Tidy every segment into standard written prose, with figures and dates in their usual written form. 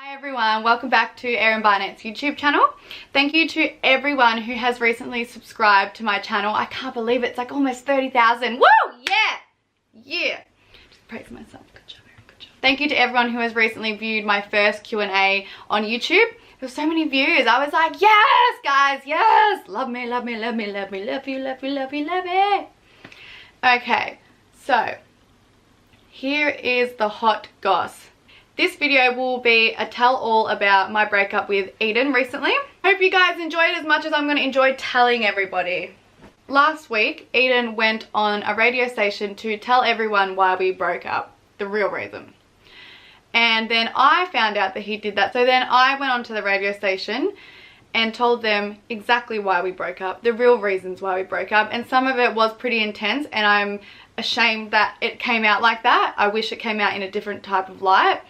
Hi everyone, welcome back to Erin Barnett's YouTube channel. Thank you to everyone who has recently subscribed to my channel. I can't believe it. It's like almost 30,000. Woo! Yeah! Just praise myself. Good job, Erin. Good job. Thank you to everyone who has recently viewed my first Q&A on YouTube. There were so many views. I was like, yes, guys, yes! Love me, love me, love me, love me, love you, love you, love you, love me. Okay, so here is the hot goss. This video will be a tell-all about my breakup with Eden recently. Hope you guys enjoy it as much as I'm going to enjoy telling everybody. Last week, Eden went on a radio station to tell everyone why we broke up, the real reason. And then I found out that he did that. So then I went on to the radio station and told them exactly why we broke up, the real reasons why we broke up. And some of it was pretty intense and I'm ashamed that it came out like that. I wish it came out in a different type of light.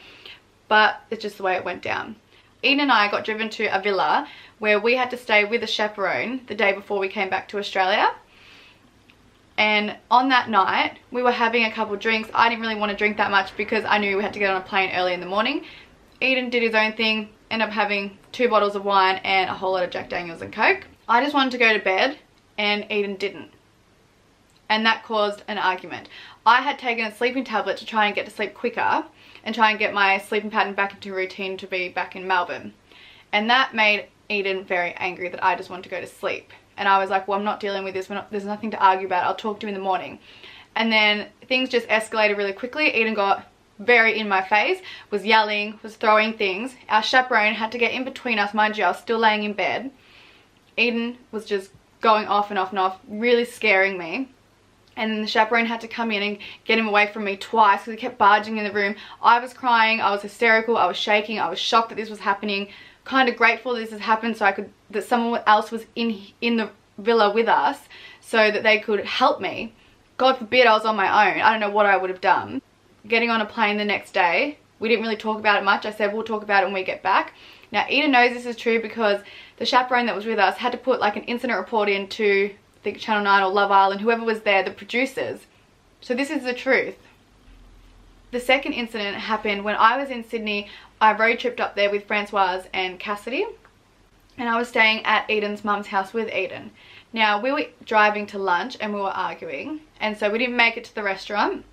But it's just the way it went down. Eden and I got driven to a villa where we had to stay with a chaperone the day before we came back to Australia. And on that night, we were having a couple drinks. I didn't really want to drink that much because I knew we had to get on a plane early in the morning. Eden did his own thing, ended up having 2 bottles of wine and a whole lot of Jack Daniels and Coke. I just wanted to go to bed and Eden didn't. And that caused an argument. I had taken a sleeping tablet to try and get to sleep quicker and try and get my sleeping pattern back into routine to be back in Melbourne. And that made Eden very angry that I just wanted to go to sleep. And I was like, well, I'm not dealing with this. There's nothing to argue about. I'll talk to you in the morning. And then things just escalated really quickly. Eden got very in my face, was yelling, was throwing things. Our chaperone had to get in between us. Mind you, I was still laying in bed. Eden was just going off and off and off, really scaring me. And then the chaperone had to come in and get him away from me twice because he kept barging in the room. I was crying, I was hysterical, I was shaking, I was shocked that this was happening. Kind of grateful that this has happened that someone else was in the villa with us so that they could help me. God forbid I was on my own. I don't know what I would have done. Getting on a plane the next day, we didn't really talk about it much. I said we'll talk about it when we get back. Now Eden knows this is true because the chaperone that was with us had to put like an incident report into I think Channel 9 or Love Island, whoever was there, the producers. So this is the truth. The second incident happened when I was in Sydney. I road tripped up there with Francoise and Cassidy. And I was staying at Eden's mum's house with Eden. Now, we were driving to lunch and we were arguing. And so we didn't make it to the restaurant.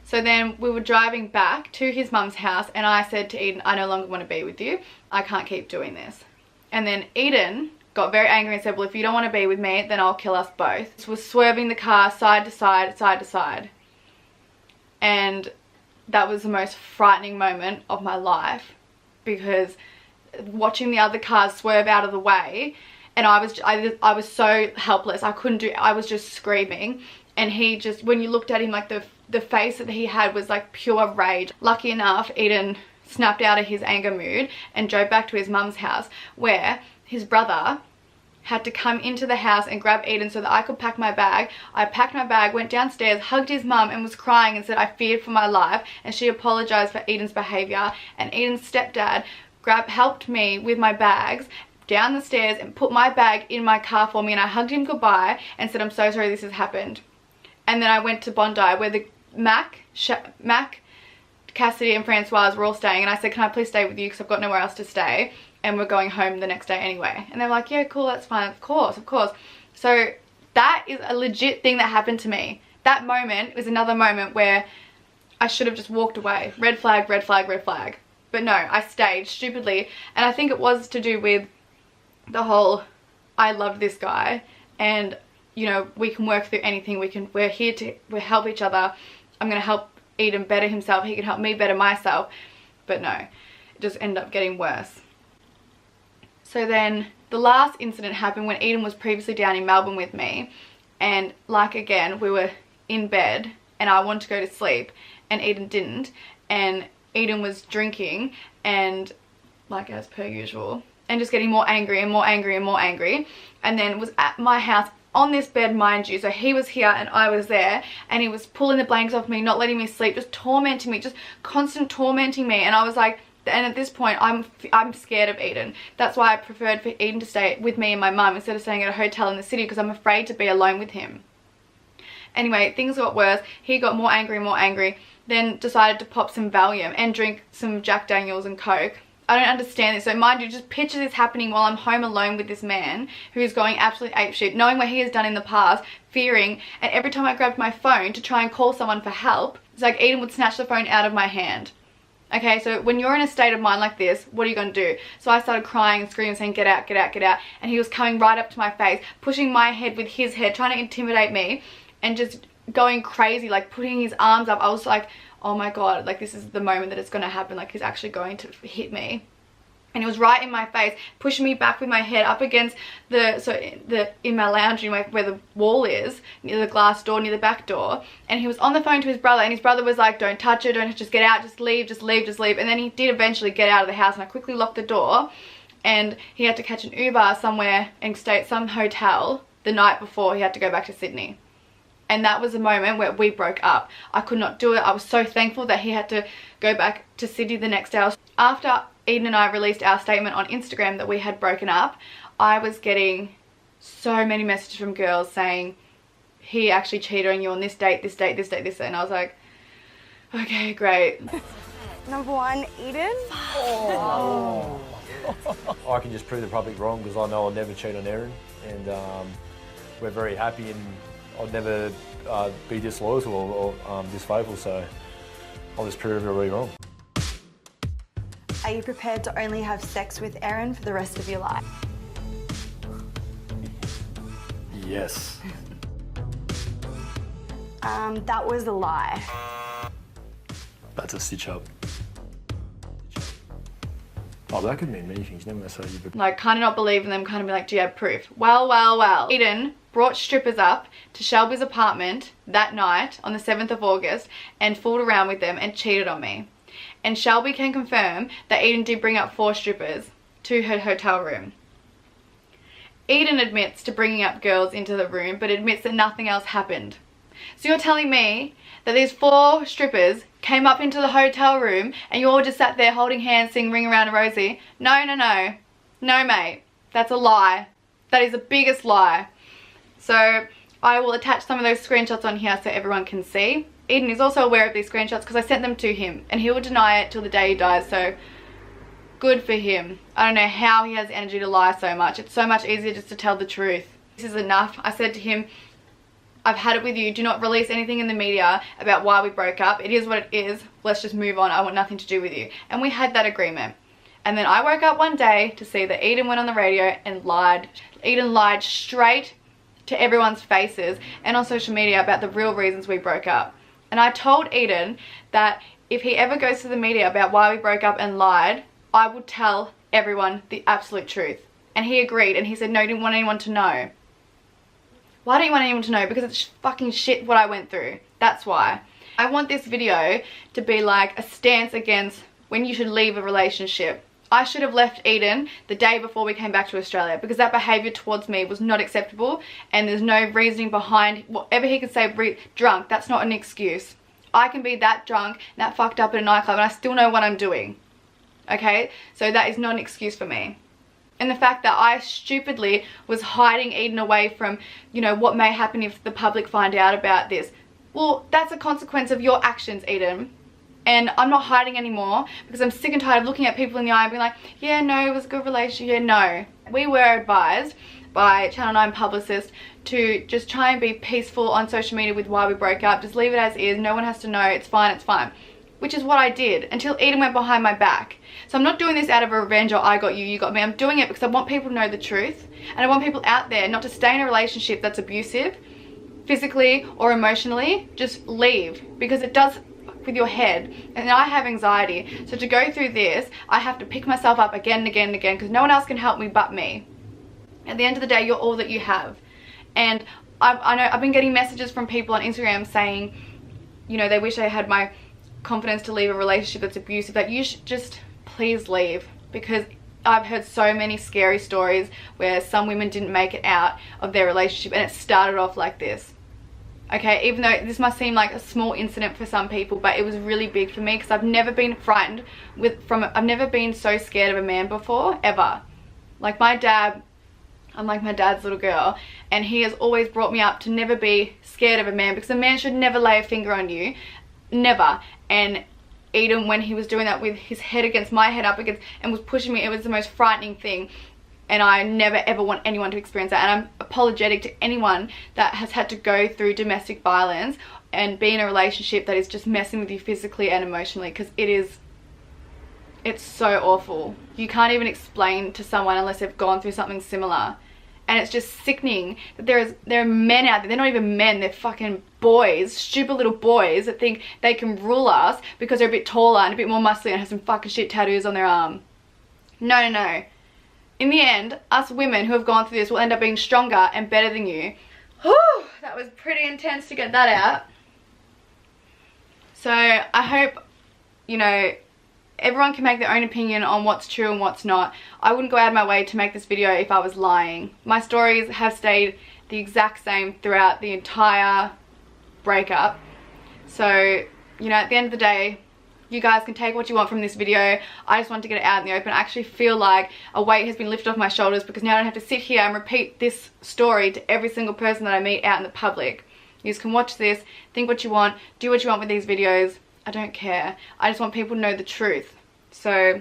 So then we were driving back to his mum's house and I said to Eden, I no longer want to be with you. I can't keep doing this. And then Eden got very angry and said, well, if you don't want to be with me, then I'll kill us both. This was swerving the car side to side, side to side. And that was the most frightening moment of my life because watching the other cars swerve out of the way and I was so helpless. I was just screaming. And he just, when you looked at him, like the face that he had was like pure rage. Lucky enough, Eden snapped out of his anger mood and drove back to his mum's house where his brother had to come into the house and grab Eden so that I could pack my bag. I packed my bag, went downstairs, hugged his mum and was crying and said I feared for my life, and she apologized for Eden's behavior. And Eden's stepdad helped me with my bags down the stairs and put my bag in my car for me, and I hugged him goodbye and said I'm so sorry this has happened. And then I went to Bondi where the Mac, Cassidy and Francoise were all staying, and I said, can I please stay with you because I've got nowhere else to stay and we're going home the next day anyway. And they were like, yeah, cool, that's fine, of course. So that is a legit thing that happened to me. That moment was another moment where I should have just walked away. Red flag, red flag, red flag. But no, I stayed stupidly, and I think it was to do with the whole I loved this guy and you know, we can work through anything. We're here to help each other. I'm going to help Eden better himself. He can help me better myself. But no, it just ended up getting worse. So then the last incident happened when Eden was previously down in Melbourne with me. And like again, we were in bed and I wanted to go to sleep and Eden didn't. And Eden was drinking and like as per usual. And just getting more angry and more angry and more angry. And then was at my house on this bed, mind you. So he was here and I was there and he was pulling the blankets off me, not letting me sleep, just tormenting me, just constant tormenting me. And I was like, and at this point I'm scared of Eden. That's why I preferred for Eden to stay with me and my mum instead of staying at a hotel in the city because I'm afraid to be alone with him. Anyway, things got worse. He got more angry and more angry, then decided to pop some Valium and drink some Jack Daniels and Coke. I don't understand this. So mind you, just picture this happening while I'm home alone with this man who's going absolutely apeshit, knowing what he has done in the past, fearing, and every time I grabbed my phone to try and call someone for help, it's like Eden would snatch the phone out of my hand. Okay, so when you're in a state of mind like this, what are you going to do? So I started crying and screaming, saying, get out, get out, get out. And he was coming right up to my face, pushing my head with his head, trying to intimidate me, and just going crazy, like putting his arms up. I was like, oh my God, like this is the moment that it's going to happen. Like he's actually going to hit me. And he was right in my face, pushing me back with my head up against in my lounge room, where the wall is, near the glass door, near the back door. And he was on the phone to his brother, and his brother was like, don't touch her, don't, just get out, just leave, just leave, just leave. And then he did eventually get out of the house, and I quickly locked the door, and he had to catch an Uber somewhere and stay at some hotel the night before he had to go back to Sydney. And that was a moment where we broke up. I could not do it. I was so thankful that he had to go back to Sydney the next day. After Eden and I released our statement on Instagram that we had broken up, I was getting so many messages from girls saying, he actually cheated on you on this date, this date, this date, this date. And I was like, okay, great. Number 1, Eden. Oh. I can just prove the public wrong because I know I'll never cheat on Erin, and we're very happy, and I'd never be disloyal or disfaithful, so I'll just prove everybody wrong. Are you prepared to only have sex with Erin for the rest of your life? Yes. That was a lie. That's a stitch up. Oh, that could mean many things. Never say you. Like, kind of not believing them, kind of be like, do you have proof? Well, well, well. Eden brought strippers up to Shelby's apartment that night on the 7th of August and fooled around with them and cheated on me. And Shelby can confirm that Eden did bring up 4 strippers to her hotel room. Eden admits to bringing up girls into the room, but admits that nothing else happened. So you're telling me that these 4 strippers came up into the hotel room and you all just sat there holding hands, singing Ring Around a Rosie? No, no, no. No, mate. That's a lie. That is the biggest lie. So I will attach some of those screenshots on here so everyone can see. Eden is also aware of these screenshots because I sent them to him, and he will deny it till the day he dies, so good for him. I don't know how he has energy to lie so much. It's so much easier just to tell the truth. This is enough. I said to him, I've had it with you. Do not release anything in the media about why we broke up. It is what it is. Let's just move on. I want nothing to do with you. And we had that agreement. And then I woke up one day to see that Eden went on the radio and lied. Eden lied straight to everyone's faces and on social media about the real reasons we broke up. And I told Eden that if he ever goes to the media about why we broke up and lied, I would tell everyone the absolute truth. And he agreed, and he said no, he didn't want anyone to know. Why don't you want anyone to know? Because it's fucking shit what I went through. That's why. I want this video to be like a stance against when you should leave a relationship. I should have left Eden the day before we came back to Australia, because that behaviour towards me was not acceptable, and there's no reasoning behind whatever he could say. Drunk, that's not an excuse. I can be that drunk, that fucked up at a nightclub, and I still know what I'm doing. Okay? So that is not an excuse for me. And the fact that I stupidly was hiding Eden away from, you know, what may happen if the public find out about this. Well, that's a consequence of your actions, Eden. And I'm not hiding anymore because I'm sick and tired of looking at people in the eye and being like, yeah, no, it was a good relationship. Yeah, no. We were advised by Channel 9 publicist to just try and be peaceful on social media with why we broke up. Just leave it as is. No one has to know. It's fine. It's fine. Which is what I did until Eden went behind my back. So I'm not doing this out of a revenge or I got you, you got me. I'm doing it because I want people to know the truth. And I want people out there not to stay in a relationship that's abusive, physically or emotionally. Just leave, because it does with your head, and I have anxiety. So to go through this, I have to pick myself up again and again and again, because no one else can help me but me. At the end of the day, you're all that you have. And I know I've been getting messages from people on Instagram saying, you know, they wish they had my confidence to leave a relationship that's abusive, that you should just please leave, because I've heard so many scary stories where some women didn't make it out of their relationship, and it started off like this. Okay, even though this must seem like a small incident for some people, but it was really big for me, because I've never been frightened I've never been so scared of a man before, ever. Like my dad, I'm like my dad's little girl, and he has always brought me up to never be scared of a man, because a man should never lay a finger on you, never. And Eden when he was doing that with his head against my head up against and was pushing me. It was the most frightening thing, and I never ever want anyone to experience that. And I'm apologetic to anyone that has had to go through domestic violence and be in a relationship that is just messing with you physically and emotionally, because it's so awful. You can't even explain to someone unless they've gone through something similar. And it's just sickening that there are men out there, they're not even men, they're fucking boys, stupid little boys that think they can rule us because they're a bit taller and a bit more muscly and have some fucking shit tattoos on their arm. No, no, no. In the end, us women who have gone through this will end up being stronger and better than you. Whew, that was pretty intense to get that out. So I hope, you know, everyone can make their own opinion on what's true and what's not. I wouldn't go out of my way to make this video if I was lying. My stories have stayed the exact same throughout the entire breakup. So, you know, at the end of the day, you guys can take what you want from this video. I just wanted to get it out in the open. I actually feel like a weight has been lifted off my shoulders, because now I don't have to sit here and repeat this story to every single person that I meet out in the public. You just can watch this, think what you want, do what you want with these videos. I don't care. I just want people to know the truth. So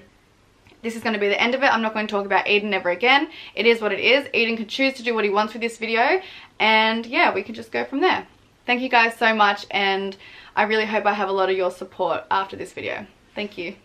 this is going to be the end of it. I'm not going to talk about Eden ever again. It is what it is. Eden can choose to do what he wants with this video, and yeah, we can just go from there. Thank you guys so much, and I really hope I have a lot of your support after this video. Thank you.